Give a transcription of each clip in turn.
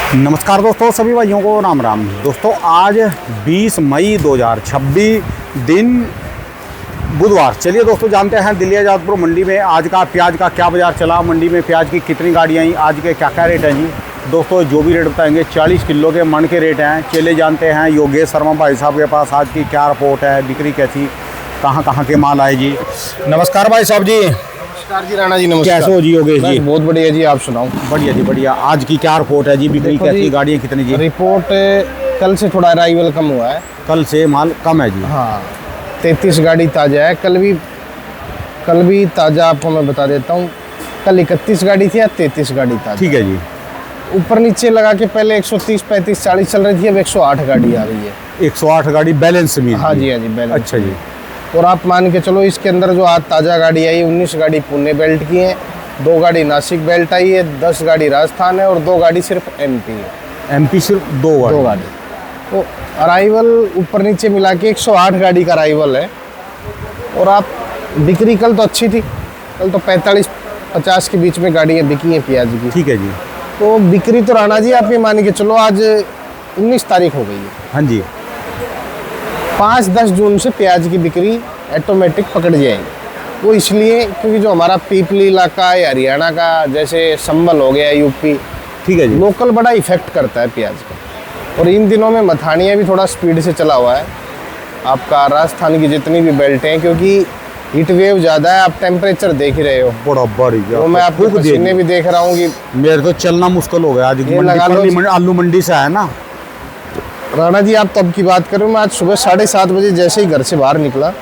नमस्कार दोस्तों, सभी भाइयों को राम राम। दोस्तों आज 20 मई 2026 दिन बुधवार। चलिए दोस्तों जानते हैं दिल्ली आज़ादपुर मंडी में आज का प्याज का क्या बाज़ार चला, मंडी में प्याज की कितनी गाड़ियाँ आई, आज के क्या क्या रेट हैं जी। दोस्तों जो भी रेट बताएंगे 40 किलो के मन के रेट हैं। चलिए जानते हैं योगेश शर्मा भाई साहब के पास आज की क्या रिपोर्ट है, बिक्री कैसी, कहाँ के माल आए जी। नमस्कार भाई साहब जी। नमस्कार जी राणा जी, नमस्कार। कैसे हो जी योगेश जी? बहुत बढ़िया जी, आप सुनाओ। बढ़िया जी बढ़िया। आज की क्या रिपोर्ट है जी, बिक्री कैसी, गाड़ियाँ कितनी जी? रिपोर्ट कल से थोड़ा अराइवल कम हुआ है। कल से माल कम है जी। हाँ, 33 गाड़ी ताज़ा है। कल भी ताज़ा आपको मैं बता देता हूँ। कल 31 गाड़ी थी, आज 33 गाड़ी ताज़ा। ठीक है जी। ऊपर नीचे लगा के पहले 130, 35, 40 चल रही थी, अब 108 गाड़ी आ रही है। 108 गाड़ी बैलेंस में? हाँ जी, हाँ जी, बैलेंस। अच्छा जी। और आप मान के चलो इसके अंदर जो आज ताज़ा गाड़ी आई 19 गाड़ी पुणे बेल्ट की है, 2 गाड़ी नासिक बेल्ट आई है, 10 गाड़ी राजस्थान है और 2 गाड़ी सिर्फ एमपी है। एमपी सिर्फ 2 गाड़ी। तो अराइवल ऊपर नीचे मिला के 108 गाड़ी का अराइवल है। और आप बिक्री कल तो अच्छी थी, कल तो 45-50 के बीच में गाड़ियाँ बिकी हैं प्याज की। ठीक है जी। तो बिक्री तो राणा जी आप ये मान के चलो आज 19 तारीख हो गई है। हाँ जी। 5-10 जून से प्याज की बिक्री ऑटोमेटिक पकड़ जाएगी। वो इसलिए क्योंकि जो हमारा पीपली इलाका है, हरियाणा का, जैसे संभल हो गया, यूपी, ठीक है जी, लोकल बड़ा इफेक्ट करता है प्याज का। और इन दिनों में मथानिया भी थोड़ा स्पीड से चला हुआ है आपका। राजस्थान की जितनी भी बेल्टें हैं, क्योंकि हीट वेव ज़्यादा है, आप टेम्परेचर देख ही रहे हो बड़ा बढ़िया। तो मैं आपको पसीने भी देख रहा हूँ कि मेरे तो चलना मुश्किल हो गया आज। आलू मंडी से आया ना राणा जी। आप तब की बात करूँ, मैं आज सुबह 7:30 बजे जैसे ही घर से बाहर निकला,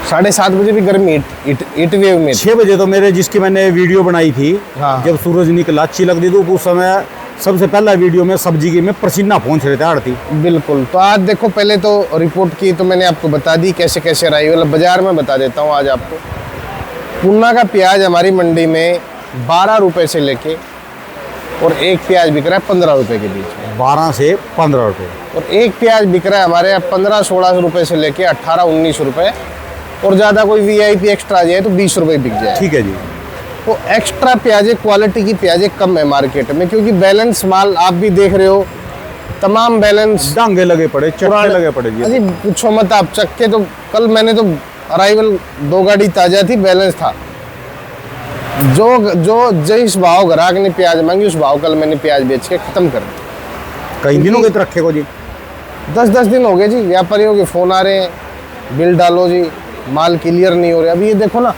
7:30 बजे भी गर्मी हीट वेव में। 6 बजे तो मेरे जिसकी मैंने वीडियो बनाई थी, हाँ, जब सूरज निकला चिलक दी धूप, उस समय सबसे पहला वीडियो में सब्जी की में पसीना पहुंच रहे थे आड़ती। बिल्कुल। तो आज देखो, पहले तो रिपोर्ट की तो मैंने आपको बता दी कैसे कैसे अराइवल। बाजार में बता देता हूँ आज आपको। पूना का प्याज हमारी मंडी में 12 रुपये से लेके और एक प्याज बिक रहा है 15 रुपये के बीच में। 12 से 15 रुपये। और एक प्याज बिक रहा है हमारे यहाँ 15-16 रुपये से लेके 18-19 रुपये। और ज़्यादा कोई वीआईपी एक्स्ट्रा जाए तो 20 रुपये बिक जाए। ठीक है जी। तो एक्स्ट्रा प्याजे, क्वालिटी की प्याजे कम है मार्केट में, क्योंकि बैलेंस माल आप भी देख रहे हो, तमाम बैलेंस डांगे लगे पड़े, चक्के लगे पड़े जी। अजी पूछो मत आप, चक्के तो कल मैंने तो अराइवल 2 गाड़ी ताज़ा थी, बैलेंस था। जो जिस भाव ग्राहक ने प्याज मांगी उस भाव कल मैंने प्याज बेच के ख़त्म कर दिया। कई दिनों के तो रखे को जी? 10-10 दिन हो गए जी। व्यापारियों के फ़ोन आ रहे हैं, बिल डालो जी, माल क्लियर नहीं हो रहा। अभी ये देखो ना,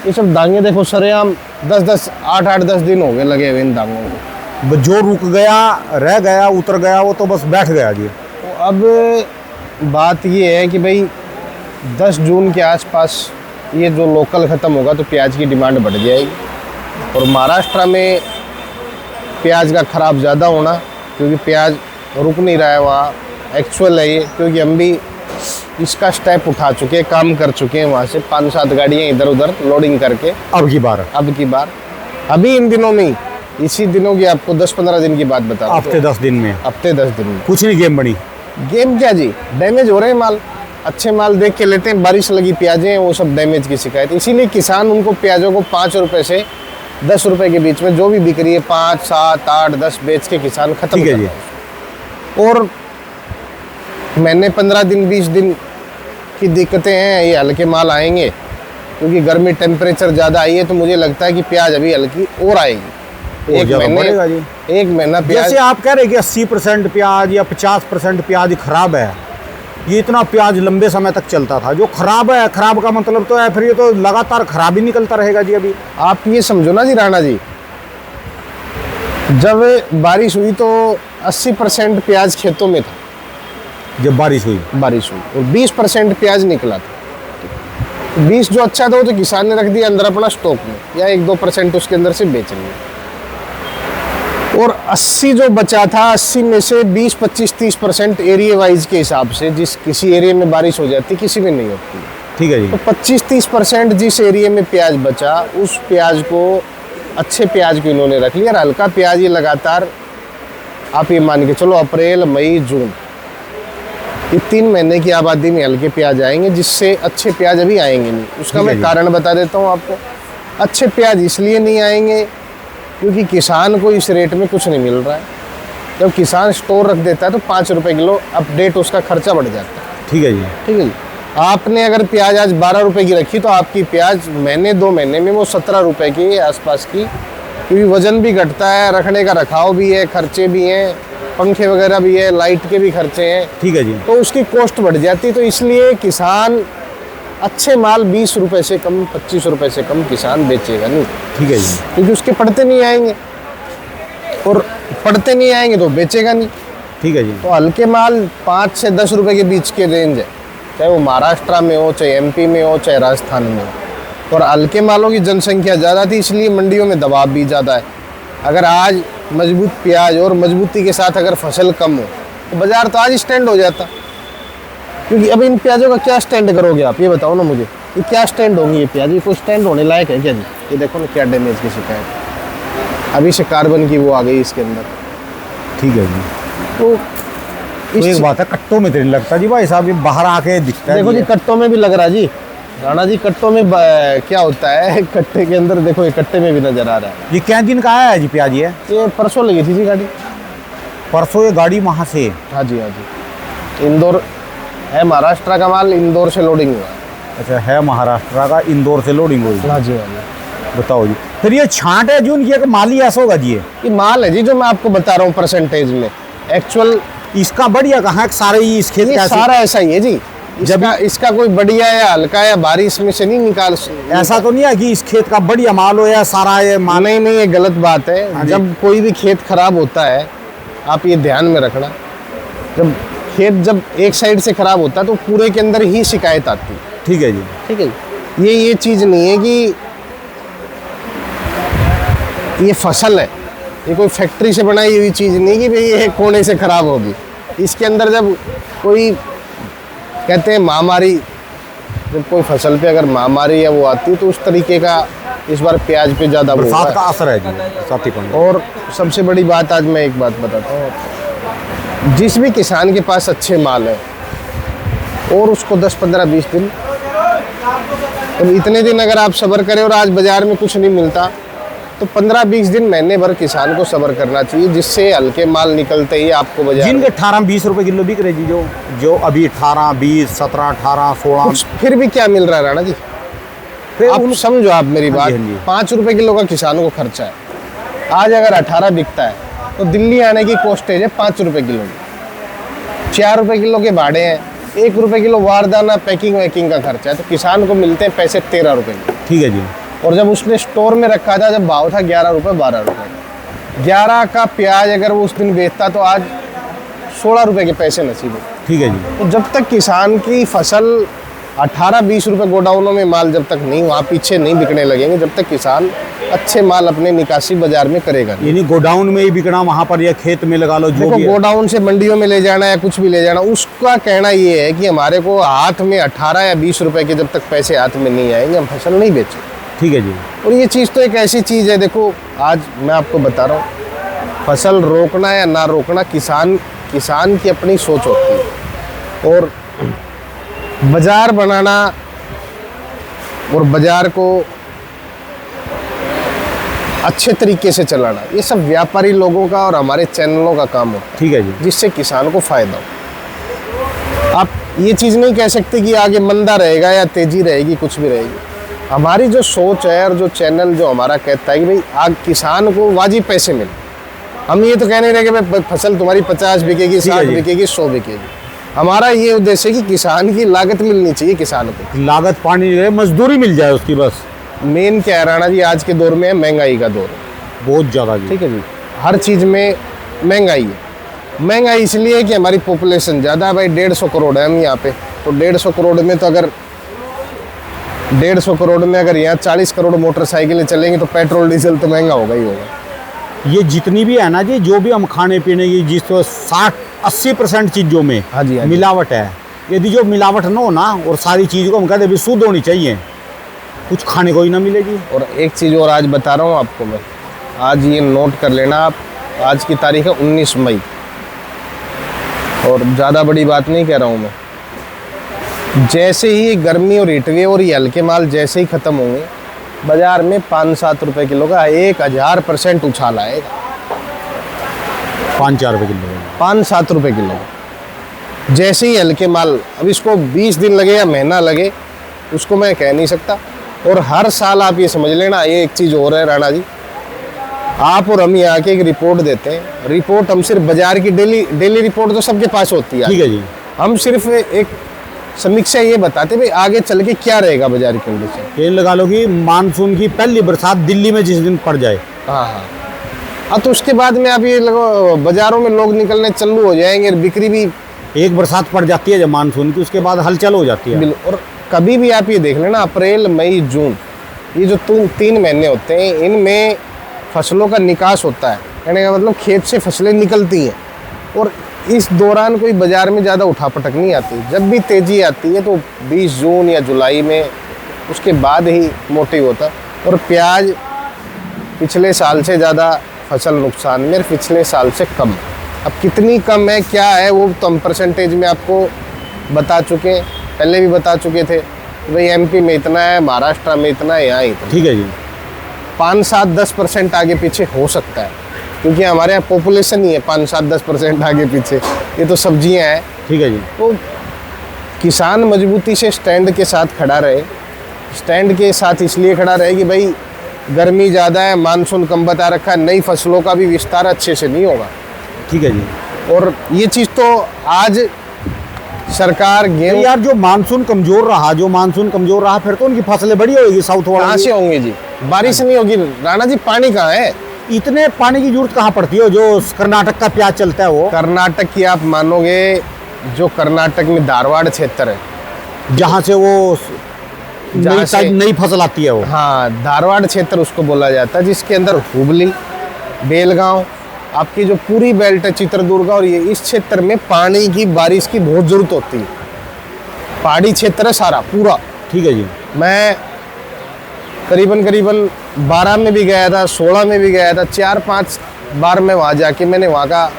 ये सब दांगे देखो सरेआम 8-10 दिन हो गए लगे हुए इन दांगों को। जो रुक गया, रह गया, उतर गया, वो तो बस बैठ गया जी। तो अब बात ये है कि भाई 10 जून के आसपास ये जो लोकल ख़त्म होगा तो प्याज की डिमांड बढ़ जाएगी। और महाराष्ट्र में प्याज का ख़राब ज़्यादा होना, क्योंकि प्याज रुक नहीं रहा है वहाँ। एक्चुअल है ये, क्योंकि हम भी इसका स्टेप उठा चुके हैं, काम कर चुके हैं वहाँ से 5-7 गाड़ियाँ इधर उधर लोडिंग करके। अब की बार अभी इन दिनों में, इसी दिनों की आपको 10-15 दिन की बात बता रहा हूँ। हफ्ते 10 दिन में कुछ नहीं गेम बनी। गेम क्या जी, डैमेज हो रहे हैं माल। अच्छे माल देख के लेते हैं, बारिश लगी प्याजें हैं, वो सब डैमेज की शिकायत। इसीलिए किसान उनको प्याजों को 5 रुपये से 10 रुपये के बीच में जो भी बिक रही है 5, 7, 8, 10 बेच के किसान खत्म कर रहा है। और मैंने 15 दिन 20 दिन की दिक्कतें हैं, ये हल्के माल आएंगे क्योंकि गर्मी टेम्परेचर ज़्यादा आई है। तो मुझे लगता है कि प्याज अभी हल्की और आएगी। एक महीना प्याज। जैसे आप कह रहे हैं कि 80% प्याज या 50% प्याज खराब है, ये इतना प्याज लंबे समय तक चलता था। जो खराब है, खराब का मतलब तो है फिर ये तो लगातार खराब ही निकलता रहेगा जी। अभी आप ये समझो ना जी राणा जी, जब बारिश हुई तो 80% प्याज खेतों में था। जब बारिश हुई और 20% प्याज निकला था। 20 जो अच्छा था वो तो किसान ने रख दिया अंदर अपना स्टॉक में, या 1-2% उसके अंदर से बेच लिया। और 80 जो बचा था, 80 में से 20, 25, 30% एरिया वाइज के हिसाब से, जिस किसी एरिया में बारिश हो जाती किसी में नहीं होती। ठीक है जी। तो 25-30% जिस एरिया में प्याज बचा, उस प्याज को, अच्छे प्याज को इन्होंने रख लिया। और हल्का प्याज ये लगातार आप ये मान के चलो अप्रैल, मई, जून, ये 3 महीने की आबादी में हल्के प्याज आएंगे, जिससे अच्छे प्याज अभी आएंगे नहीं। उसका मैं कारण बता देता हूँ आपको। अच्छे प्याज इसलिए नहीं आएंगे क्योंकि किसान को इस रेट में कुछ नहीं मिल रहा है। जब किसान स्टोर रख देता है तो 5 रुपए किलो अपडेट उसका खर्चा बढ़ जाता है। ठीक है जी। ठीक है जी। आपने अगर प्याज आज 12 रुपए की रखी तो आपकी प्याज महीने 2 महीने में वो 17 रुपए की आसपास की, क्योंकि वजन भी घटता है, रखने का रखाव भी है, खर्चे भी हैं, पंखे वगैरह भी है, लाइट के भी खर्चे हैं। ठीक है जी। तो उसकी कॉस्ट बढ़ जाती है। तो इसलिए किसान अच्छे माल 20 रुपए से कम, 25 रुपए से कम किसान बेचेगा नहीं। ठीक है जी। क्योंकि उसके पड़ते नहीं आएंगे, और पड़ते नहीं आएंगे तो बेचेगा नहीं। ठीक है जी। तो हल्के माल 5 से 10 रुपए के बीच के रेंज है, चाहे वो महाराष्ट्र में हो, चाहे एमपी में हो, चाहे राजस्थान में हो। और हल्के मालों की जनसंख्या ज़्यादा थी, इसलिए मंडियों में दबाव भी ज़्यादा है। अगर आज मजबूत प्याज और मजबूती के साथ अगर फसल कम हो तो बाज़ार तो आज स्टैंड हो जाता। क्योंकि अब इन प्याजों का क्या स्टैंड करोगे आप, ये बताओ ना मुझे, ये क्या स्टैंड होंगी ये प्याज? ये कोई स्टैंड होने लायक है क्या जी? ये देखो ना क्या डैमेज की शिकायत, अभी से कार्बन की वो आ गई इसके अंदर। ठीक है जी। तो एक बात है, कट्टों में तो नहीं लगता जी भाई साहब, ये बाहर आके दिखता है। देखो जी, कट्टों में भी लग रहा है जी राणा जी। कट्टों में क्या होता है, कट्टे के अंदर देखो, ये कट्टे में भी नजर आ रहा है। ये क्या दिन का आया है जी प्याज? ये परसों लगी थी जी गाड़ी। परसों ये गाड़ी वहाँ से? हाँ जी, हाँ जी। इंदौर है, महाराष्ट्र का माल इंदौर से लोडिंग हुआ। अच्छा, है महाराष्ट्र का, इंदौर से लोडिंग हुई। हाँ जी, हाँ जी। बताओ जी। फिर ये छांट है जो उनकी, एक माली ऐसा होगा जी? ये माल है जी जो मैं आपको बता रहा हूँ परसेंटेज में। एक्चुअल इसका बढ़िया कहाँ है? सारे ही इस खेत ये का सारा ऐसा ही है जी। जब इसका कोई बढ़िया या हल्का या भारी इसमें से नहीं निकाल। ऐसा तो नहीं है कि इस खेत का बढ़िया माल हो या सारा ये माल? नहीं नहीं, ये गलत बात हाँ है। जी। जब कोई भी खेत खराब होता है, आप ये ध्यान में रखना, जब खेत जब एक साइड से खराब होता है तो पूरे के अंदर ही शिकायत आती है। ठीक है जी। ठीक है जी। ये चीज़ नहीं है कि ये फसल है, ये कोई फैक्ट्री से बनाई हुई चीज़ नहीं कि भाई ये कोने से खराब होगी। इसके अंदर जब कोई कहते हैं महामारी, जब कोई फसल पे अगर महामारी या वो आती है तो उस तरीके का इस बार प्याज पे ज़्यादा वो बरसात का है। असर है जी, बरसाती पानी। और सबसे बड़ी बात, आज मैं एक बात बताता हूँ, जिस भी किसान के पास अच्छे माल है और उसको 10, 15, 20 दिन, तो इतने दिन अगर आप सब्र करें और आज बाज़ार में कुछ नहीं मिलता तो 15, 20 दिन, महीने भर किसान को सब्र करना चाहिए, जिससे हल्के माल निकलते ही आपको बाजार जिनके 18, 20 रुपए किलो बिक रहे जी, जो अभी 18, 20, 17, 18, 16। कुछ फिर भी क्या मिल रहा है राणा जी? फिर आप समझो, आप मेरी हाँ बात, जी, हाँ जी। 5 रुपए किलो का किसानों को खर्चा है। आज अगर 18 बिकता है तो दिल्ली आने की कॉस्टेज है 5 रुपए किलो की, 4 रुपए किलो के भाड़े हैं, 1 रुपए किलो वारदाना पैकिंग वैकिंग का खर्चा है, तो किसान को मिलते हैं पैसे 13 रुपए के। ठीक है जी। और जब उसने स्टोर में रखा था, जब भाव था 11 रुपए, 12 रुपए, 11 का प्याज अगर वो उस दिन बेचता तो आज 16 रुपए के पैसे नसीब है। ठीक है जी। तो जब तक किसान की फसल 18-20 रुपए गोडाउनों में माल जब तक नहीं, वहाँ पीछे नहीं बिकने लगेंगे, जब तक किसान अच्छे माल अपने निकासी बाजार में करेगा नहीं। यानी गोडाउन में ही बिकना, वहाँ पर या खेत में लगा लो, जो देखो, भी है। गोडाउन से मंडियों में ले जाना या कुछ भी ले जाना, उसका कहना ये है कि हमारे को हाथ में 18 या 20 रुपए के जब तक पैसे हाथ में नहीं आएंगे, हम फसल नहीं बेचेंगे। ठीक है जी। और और ये चीज़ तो एक ऐसी चीज़ है, देखो आज मैं आपको बता रहा हूँ, फसल रोकना या ना रोकना किसान की अपनी सोच होती है। और बाजार बनाना और बाजार को अच्छे तरीके से चलाना, ये सब व्यापारी लोगों का और हमारे चैनलों का काम होता ठीक है जी। है, जिससे किसान को फायदा हो। आप ये चीज़ नहीं कह सकते कि आगे मंदा रहेगा या तेजी रहेगी, कुछ भी रहेगी। हमारी जो सोच है और जो चैनल जो हमारा कहता है कि भाई आग किसान को वाजिब पैसे मिले। हम ये तो कह नहीं रहे कि भाई फसल तुम्हारी 50 बिकेगी, 60 बिकेगी, 100 बिकेगी। हमारा ये उद्देश्य है कि किसान की लागत मिलनी चाहिए, किसान को लागत पानी जो है, मजदूरी मिल जाए उसकी बस। मेन क्या है राणा जी, आज के दौर में है महंगाई का दौर है। बहुत ज़्यादा जी। ठीक है जी, हर चीज़ में महंगाई है। महंगाई इसलिए है कि हमारी पॉपुलेशन ज़्यादा है भाई, 150 करोड़ है हम यहाँ पे। तो 150 करोड़ में तो अगर 150 करोड़ में अगर यहाँ 40 करोड़ मोटरसाइकिलें चलेंगी तो पेट्रोल डीजल तो महंगा होगा ही होगा। ये जितनी भी है ना जी, जो भी हम खाने पीने की, जिस 60-80% चीज़ों में हाँ जी, हाँ जी। मिलावट है। यदि जो मिलावट ना हो ना, और सारी चीज़ को हम कहते हैं भी शुद्ध होनी चाहिए, कुछ खाने को ही ना मिले जी। और एक चीज़ और आज बता रहा हूँ आपको मैं, आज ये नोट कर लेना आप, आज की तारीख है 19 मई, और ज़्यादा बड़ी बात नहीं कह रहा हूँ मैं। जैसे ही गर्मी और हीटवेव और ये हल्के माल जैसे ही ख़त्म होंगे, बाज़ार में 5-7 रुपए किलो का 1000% उछाल आएगा। 5-4 रुपये किलो है। 5-7 रुपये किलो। जैसे ही हल्के माल, अब इसको 20 दिन लगे या महीना लगे उसको मैं कह नहीं सकता। और हर साल आप ये समझ लेना, ये एक चीज़ और है राणा जी, आप और हम यहाँ के एक रिपोर्ट देते हैं। रिपोर्ट हम सिर्फ बाजार की डेली रिपोर्ट तो सबके पास होती है, ठीक है जी। हम सिर्फ एक समीक्षा ये बताते भाई आगे चल के क्या रहेगा बाजार की कंडीशन। ये लगा लो कि मानसून की पहली बरसात दिल्ली में जिस दिन पड़ जाए, हाँ हाँ हाँ, तो उसके बाद में आप ये लगो बाजारों में लोग निकलने चालू हो जाएंगे, बिक्री भी। एक बरसात पड़ जाती है जब मानसून की, उसके बाद हलचल हो जाती है। और कभी भी आप ये देख लेना, अप्रैल मई जून ये जो 3 महीने होते हैं, इनमें फसलों का निकास होता है, कहने का मतलब खेत से फसलें निकलती हैं। और इस दौरान कोई बाज़ार में ज़्यादा उठापटक नहीं आती। जब भी तेज़ी आती है तो 20 जून या जुलाई में, उसके बाद ही मोटिव होता है। और प्याज पिछले साल से ज़्यादा फसल नुकसान में, पिछले साल से कम। अब कितनी कम है क्या है वो तो हम परसेंटेज में आपको बता चुके हैं, पहले भी बता चुके थे कि भाई एमपी में इतना है, महाराष्ट्र में इतना है, यहाँ इतना। ठीक है जी। 5-7-10% आगे पीछे हो सकता है, क्योंकि हमारे यहाँ पॉपुलेशन ही है 5-7-10% आगे पीछे, ये तो सब्जियां हैं। ठीक है जी। तो किसान मजबूती से स्टैंड के साथ खड़ा रहे। स्टैंड के साथ इसलिए खड़ा रहे कि भाई गर्मी ज़्यादा है, मानसून कम बता रखा है, नई फसलों का भी विस्तार अच्छे से नहीं होगा। ठीक है जी। और ये चीज़ तो आज सरकार गेहूं यार जो मानसून कमजोर रहा फिर तो उनकी फसलें बड़ी होगी साउथ वालों कहाँ की। से होंगे जी, बारिश नहीं होगी राणा जी, पानी कहाँ है? इतने पानी की जरूरत कहाँ पड़ती है? जो कर्नाटक का प्याज चलता है वो, कर्नाटक की आप मानोगे, जो कर्नाटक में धारवाड़ क्षेत्र है, जहाँ से वो जहाँ से नई फसल आती है वो। हाँ, धारवाड़ क्षेत्र उसको बोला जाता है, जिसके अंदर हुबली, बेलगांव, आपकी जो पूरी बेल्ट है, चित्रदुर्ग, और ये इस क्षेत्र में पानी की, बारिश की बहुत ज़रूरत होती है। पहाड़ी क्षेत्र है सारा पूरा। ठीक है जी। मैं करीबन 12 में भी गया था, 16 में भी गया था, 4-5 बार मैं वहाँ जाके मैंने वहाँ का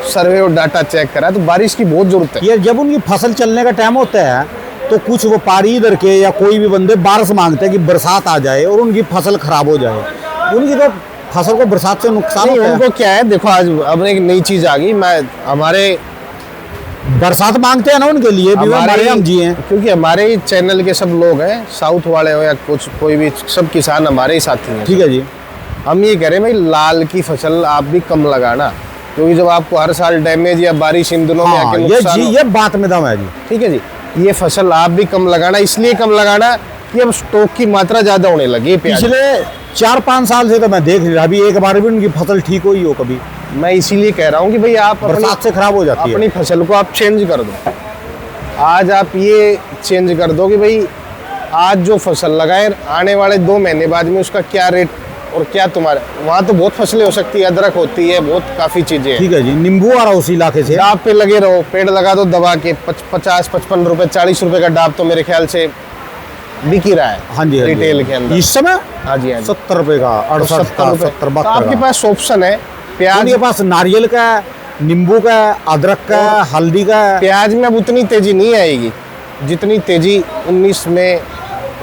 सर्वे और डाटा चेक करा, तो बारिश की बहुत ज़रूरत है। ये जब उनकी फसल चलने का टाइम होता है तो कुछ व्यापारी इधर के या कोई भी बंदे बारिश मांगते हैं कि बरसात आ जाए और उनकी फसल खराब हो जाए। उनकी तो फसल को बरसात से नुकसान होता है। उनको क्या है, देखो आज अब एक नई चीज़ आ गई, मैं हमारे बरसात मांगते हैं ना, उनके लिए भी हमारे हम जी हैं, क्योंकि हमारे ही चैनल के सब लोग हैं, साउथ वाले हो या कुछ कोई भी, सब किसान हमारे ही साथी हैं। ठीक है जी। हम ये कह रहे हैं भाई लाल की फसल आप भी कम लगाना, क्योंकि जब आपको हर साल डैमेज या बारिश इन दिनों में हाँ, आके ये नुकसान जी, ये बात में दम है जी। ठीक है जी, ये फसल आप भी कम लगाना, इसलिए कम लगाना कि अब स्टॉक की मात्रा ज़्यादा होने लगी। पिछले 4-5 साल से तो मैं देख रहा, अभी एक बार भी उनकी फसल ठीक हुई हो कभी? मैं इसीलिए कह रहा हूँ कि भाई आप बरसात से खराब हो जाती है। अपनी फसल को आप चेंज कर दो। आज आप ये चेंज कर दो कि भाई आज जो फसल लगाए, आने वाले 2 महीने बाद में उसका क्या रेट, और क्या तुम्हारे वहाँ तो बहुत फसलें हो सकती है, अदरक होती है, बहुत काफ़ी चीज़ें हैं। ठीक है जी। नींबू आ रहा उस इलाके से, डाब पे लगे रहो, पेड़ लगा दो दबा के, 50-55 रुपए, 40 रुपए का डाब तो मेरे ख्याल से बिक ही रहा है। हाँ जी, रिटेल के अंदर इस समय। हाँ जी, हाँ जी, 70 रुपए का, 68 का, 70 तो आपके पास ऑप्शन है। प्याज उनके पास नारियल का, नींबू का, अदरक का, हल्दी का। प्याज में अब उतनी तेजी नहीं आएगी जितनी तेजी 19 में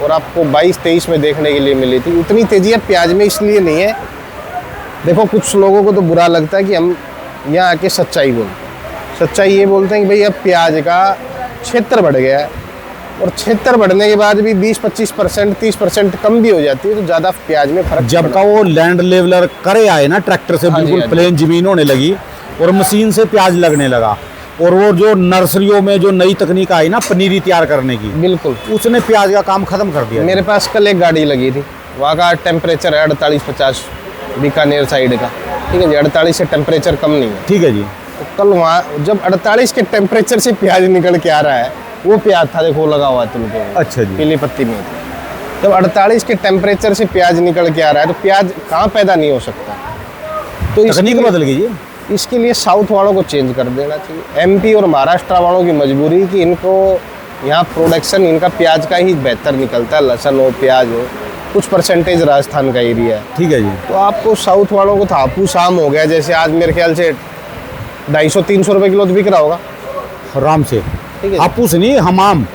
और आपको 22-23 में देखने के लिए मिली थी। उतनी तेजी अब प्याज में इसलिए नहीं है, देखो कुछ लोगों को तो बुरा लगता है कि हम यहाँ आके सच्चाई बोलते। सच्चाई ये बोलते हैं कि भाई अब प्याज का क्षेत्र बढ़ गया है, और क्षेत्र बढ़ने के बाद भी 20-25%, 30% कम भी हो जाती है, तो ज़्यादा प्याज में फर्क। जब का वो लैंड लेवलर करे आए ना, ट्रैक्टर से हाँ जी, बिल्कुल हाँ जी। प्लेन जमीन होने लगी और मशीन से प्याज लगने लगा, और वो जो नर्सरियों में जो नई तकनीक आई ना पनीरी तैयार करने की, बिल्कुल उसने प्याज का काम खत्म कर दिया। मेरे पास कल एक गाड़ी लगी थी, वहाँ का टेम्परेचर है 48-50, बीकानेर साइड का। ठीक है जी, 48 से टेम्परेचर कम नहीं है। ठीक है जी। तो कल वहाँ जब 48 के टेम्परेचर से प्याज निकल के आ रहा है, वो प्याज था देखो लगा हुआ है तुमको, अच्छा जी। पीली पत्ती में। जब 48 के टेम्परेचर से प्याज निकल के आ रहा है, तो प्याज कहाँ पैदा नहीं हो सकता? तो तकनीक बदल गई जी। इसके लिए साउथ वालों को चेंज कर देना चाहिए। एमपी और महाराष्ट्र वालों की मजबूरी कि इनको यहाँ प्रोडक्शन इनका प्याज का ही बेहतर निकलता है, लहसुन हो, प्याज हो, कुछ परसेंटेज राजस्थान का एरिया है। ठीक है जी। तो आपको साउथ वालों को तो हापूस आम हो गया, जैसे आज मेरे ख्याल से 250-300 रुपये किलो तो बिक रहा होगा आराम से। ठीक है। हापूस नहीं, हमाम।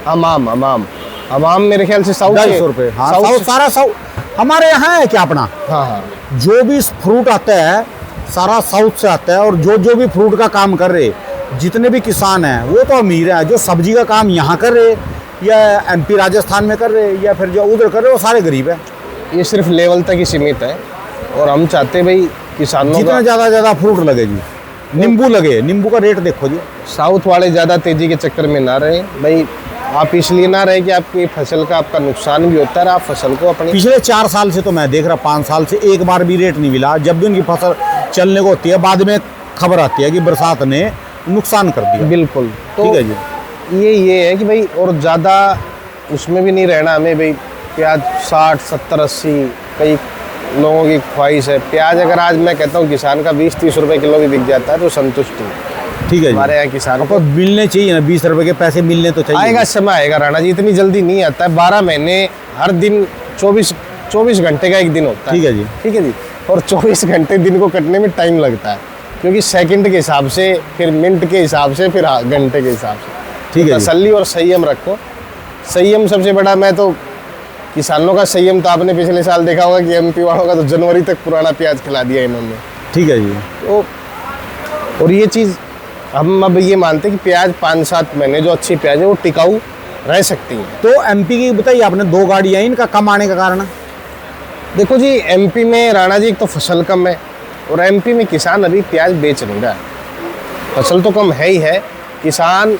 हमाम मेरे ख्याल से साउथ 250 रुपये। हाँ, सारा साउथ हमारे यहाँ है क्या अपना। हाँ हाँ, जो भी फ्रूट आता है सारा साउथ से आता है। और जो जो भी फ्रूट का काम कर रहे, जितने भी किसान हैं वो तो अमीर हैं। जो सब्जी का काम यहाँ कर रहे या एमपी राजस्थान में कर रहे या फिर जो उधर कर रहे वो सारे गरीब हैं। ये सिर्फ लेवल तक ही सीमित है और हम चाहते हैं भाई किसानों जितना का ज़्यादा फ्रूट लगे जी, नींबू लगे, नींबू का रेट देखो जी। साउथ वाले ज़्यादा तेज़ी के चक्कर में ना रहे भाई। आप इसलिए ना रहे कि आपकी फसल का आपका नुकसान भी होता है, आप फसल को अपनी पिछले 4 साल से तो मैं देख रहा, 5 साल से एक बार भी रेट नहीं मिला। जब भी उनकी फसल चलने को होती है बाद में खबर आती है कि बरसात ने नुकसान कर दिया। बिल्कुल। तो ठीक है जी। ये है कि भाई और ज़्यादा उसमें भी नहीं रहना हमें भाई। प्याज 60 70 80 कई लोगों की ख्वाहिश है। प्याज अगर आज मैं कहता हूँ किसान का 20-30 रुपए किलो भी बिक जाता है तो संतुष्टि। ठीक है जी। हमारे यहाँ किसान को मिलने चाहिए ना, 20 रुपए के पैसे मिलने तो चाहिए। आएगा समय आएगा राणा जी, इतनी जल्दी नहीं आता है। 12 महीने हर दिन 24 घंटे का एक दिन होता है। ठीक है जी। ठीक है जी। और 24 घंटे दिन को कटने में टाइम लगता है, क्योंकि सेकंड के हिसाब से, फिर मिनट के हिसाब से, फिर घंटे के हिसाब से। ठीक है जी। तसल्ली और संयम रखो। संयम सबसे बड़ा। मैं तो किसानों का संयम तो आपने पिछले साल देखा होगा कि एमपी वालों का तो जनवरी तक पुराना प्याज खिला दिया इन्होंने। ठीक है जी। तो और ये चीज़ हम अब ये मानते हैं कि प्याज 5-7 महीने जो अच्छी प्याज है वो टिकाऊ रह सकती है। तो एमपी की बताइए आपने, 2 गाड़ियाँ, इनका कम आने का कारण? देखो जी, एमपी में राणा जी एक तो फसल कम है और एमपी में किसान अभी प्याज बेच नहीं रहा है। फसल तो कम है ही है। किसान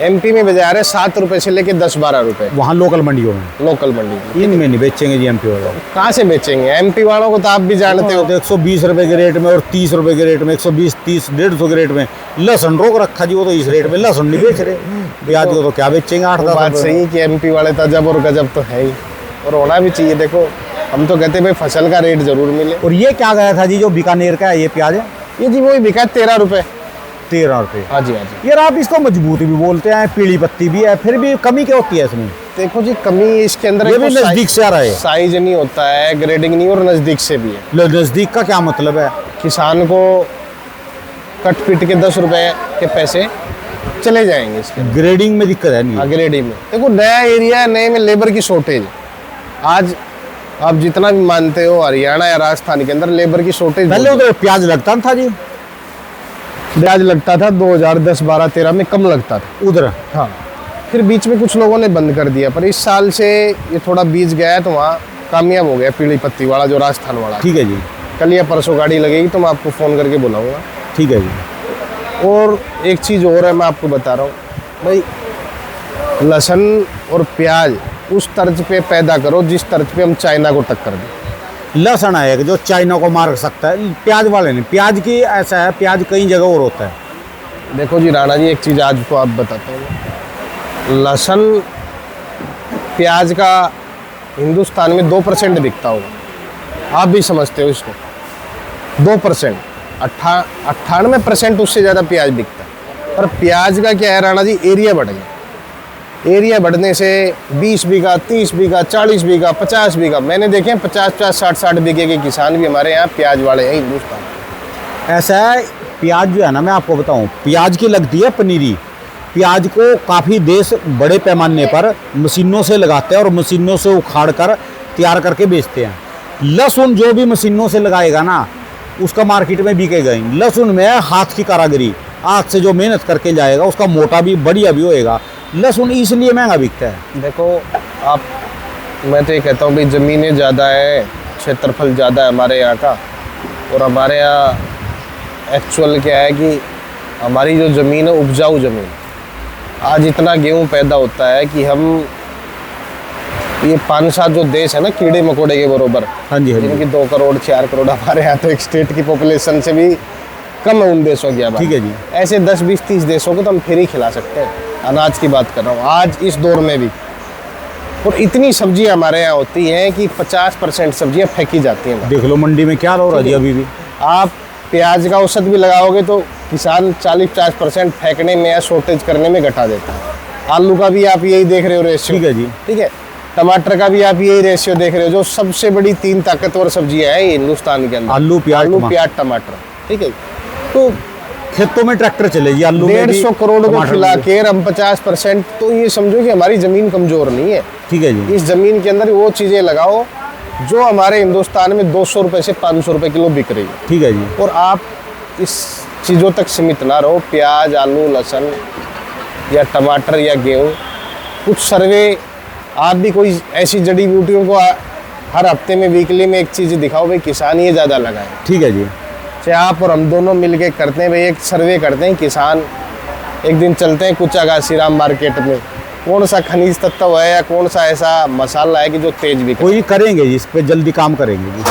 एमपी में बाजार है 7 रुपए से लेके 10-12 रुपए वहाँ लोकल मंडियों में, लोकल मंडी में। इनमें नहीं बेचेंगे जी एमपी वाले। कहाँ से बेचेंगे? एमपी वालों को तो आप भी जानते हो। 120 रुपए के रेट में और 30 रुपए के रेट में, 120, 30, 150 के रेट में लहसुन रोक रखा जी। वो तो इस रेट में लहसुन नहीं बेच रहे, प्याज को तो क्या बेचेंगे? 8-10 बात सही है कि एमपी वाले तजब और गजब तो है ही, और होना भी चाहिए। देखो हम तो कहते हैं भाई फसल का रेट जरूर मिले। और ये क्या गया था जी जो बीकानेर का है ये प्याज है? ये जी वही बिका 13 रुपए। 13 रुपए। हाँ जी, हाँ जी। यार आप इसको मजबूत भी बोलते हैं, पीली पत्ती भी है, फिर भी कमी क्या होती है इसमें? देखो जी, कमी इसके अंदर ये एक भी तो नजदीक से आ रहा है। साइज नहीं होता है, ग्रेडिंग नहीं, और नजदीक से भी है। नजदीक का क्या मतलब है? किसान को कट पीट के 10 रुपए के पैसे चले जाएंगे इसके। ग्रेडिंग में दिक्कत है नहीं? ग्रेडिंग में देखो, नया एरिया है, नए में लेबर की शॉर्टेज। आज आप जितना भी मानते हो हरियाणा या राजस्थान के अंदर लेबर की शॉर्टेज। पहले उधर प्याज लगता था जी? प्याज लगता था 2010, 12, 13 में कम लगता था उधर। हाँ, फिर बीच में कुछ लोगों ने बंद कर दिया, पर इस साल से ये थोड़ा बीज गया है तो वहाँ कामयाब हो गया पीली पत्ती वाला जो राजस्थान वाला। ठीक है जी। कल या परसों गाड़ी लगेगी तो मैं आपको फ़ोन करके बुलाऊंगा। ठीक है जी। और एक चीज़ और है, मैं आपको बता रहा हूँ भाई, लहसुन और प्याज उस तर्ज पे पैदा करो जिस तर्ज पे हम चाइना को टक्कर दें। लहसुन है कि जो चाइना को मार सकता है, प्याज वाले नहीं। प्याज की ऐसा है, प्याज कई जगह और होता है। देखो जी राणा जी, एक चीज़ आज को आप बताता हूँ। लहसुन प्याज का हिंदुस्तान में 2% बिकता होगा, आप भी समझते हो इसको। 2%, 98% उससे ज़्यादा प्याज बिकता है। पर प्याज का क्या है राणा जी, एरिया बढ़ गया। एरिया बढ़ने से 20 बीघा, 30 बीघा, 40 बीघा, 50 बीघा, मैंने देखे 50-50, 60-60 बीघे के किसान भी हमारे यहाँ प्याज वाले हैं हिंदुस्तान। ऐसा है, प्याज जो है ना, मैं आपको बताऊं, प्याज की लगती है पनीरी। प्याज को काफ़ी देश बड़े पैमाने पर मशीनों से लगाते हैं और मशीनों से उखाड़ कर तैयार करके बेचते हैं। लहसुन जो भी मशीनों से लगाएगा ना, उसका मार्केट में बिकेगा ही। लहसुन में हाथ की कारागरी, हाथ से जो मेहनत करके जाएगा उसका मोटा भी बढ़िया भी होएगा। लहसुन इसलिए महंगा बिकता है। देखो आप, मैं तो ये कहता हूँ भाई, ज़मीनें ज़्यादा है, क्षेत्रफल ज़्यादा है हमारे यहाँ का। और हमारे यहाँ एक्चुअल क्या है कि हमारी जो ज़मीन है उपजाऊ ज़मीन, आज इतना गेहूँ पैदा होता है कि हम ये 5-7 जो देश है ना कीड़े मकोड़े के बरोबर, हाँ जी, हाँ जी। जिनकी 2 करोड़ 4 करोड़, हमारे यहाँ तो एक स्टेट की पॉपुलेशन से भी कम है उन देशों की आबादी। ठीक है जी। ऐसे 10, 20, 30 देशों को तो हम फिर ही खिला सकते हैं। अनाज की बात कर रहा हूँ आज इस दौर में भी। और इतनी सब्जियां हमारे यहाँ होती हैं कि 50% सब्जियां फेंकी जाती हैं। देख लो मंडी में क्या हो रहा है जी अभी भी। आप प्याज का औसत भी लगाओगे तो किसान 40-50% फेंकने में या शॉर्टेज करने में घटा देता है। आलू का भी आप यही देख रहे हो रेशियो। ठीक है जी। ठीक है, टमाटर का भी आप यही रेशियो देख रहे हो। जो सबसे बड़ी 3 ताकतवर सब्जियां हैं हिंदुस्तान के अंदर, आलू, प्याज, टमाटर। ठीक है, तो खेतों में ट्रैक्टर चले जी, आलू में 150 करोड़ को खिला के हम 50%, तो ये समझो कि हमारी ज़मीन कमज़ोर नहीं है। ठीक है जी। इस ज़मीन के अंदर वो चीज़ें लगाओ जो हमारे हिंदुस्तान में 200 रुपये से 500 रुपये किलो बिक रही है। ठीक है जी। और आप इस चीज़ों तक सीमित ना रहो, प्याज, आलू, लहसुन या टमाटर या गेहूँ। कुछ सर्वे आप भी कोई ऐसी जड़ी बूटियों को हर हफ्ते में, वीकली में एक चीज़ दिखाओ भाई किसान ये ज़्यादा लगाए। ठीक है जी। चाहे आप और हम दोनों मिलके करते हैं भाई, एक सर्वे करते हैं किसान, एक दिन चलते हैं कुचागा श्रीराम मार्केट में, कौन सा खनिज तत्व है या कौन सा ऐसा मसाला है कि जो तेज बिके। कोई नहीं, करेंगे जी, इस पे जल्दी काम करेंगे जी।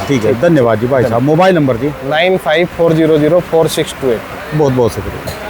ठीक है, धन्यवाद जी भाई साहब। मोबाइल नंबर जी? 95400462 बहुत बहुत शुक्रिया।